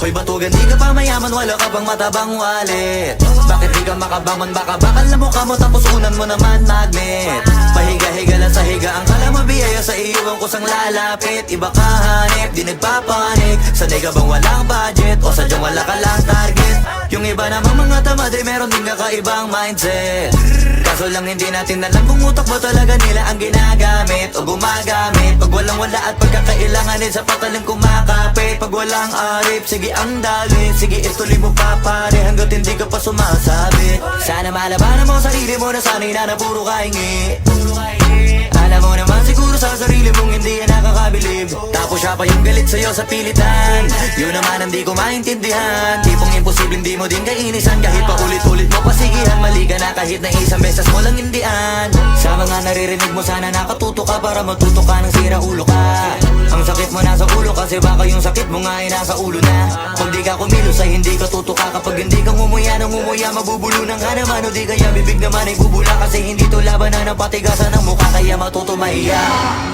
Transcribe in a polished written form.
Hoy batugan, di ka pa mayaman, wala ka pang matabang wallet. Bakit di ka makabangon, baka bakal na mukha mo tapos unan mo naman magnet. Pahiga-higa lang sa higa, ang kala mabiyaya sa iyo ang kusang lalapit. Iba ka hanip, di nagpapanik. Sanay ka bang walang budget o sadyang wala ka lang target? Yung iba namang mga tamad ay meron din kakaibang mindset. Kaso lang hindi natin alam kung utak ba talaga nila ang ginagamit o gumagamit. Pag walang wala at pagkakailanganin sa patalang kumakapit. Pag walang arip, sige ang dali, sige ituloy mo pa pare hanggat hindi ka pa sumasabi. Sana malabanan mo sarili mo na sanay na puro kahingi. Alam mo naman siguro sa sarili mong hindi yan nakakabilib. Tapos siya pa yung galit sa'yo sa pilitan. Yun naman ang di ko maintindihan. Tipong imposible hindi mo din kainisan. Kahit pa ulit-ulit mo pasigihan, mali ka na kahit na isang beses mo lang hindian. Sa mga naririnig mo sana nakatuto ka para matuto ka ng sira ulo ka. Ang sakit mo nasa ulo kasi baka yung sakit mo nga ay nasa ulo na. Pag di ka kumilos ay hindi ka tutuka. Kapag hindi ka ngumuya ng ngumuya, mabubulunan ka naman. O di kaya bibig naman ay bubula kasi hindi to labanan ng patigasan ng mukha kaya matuto mahiya.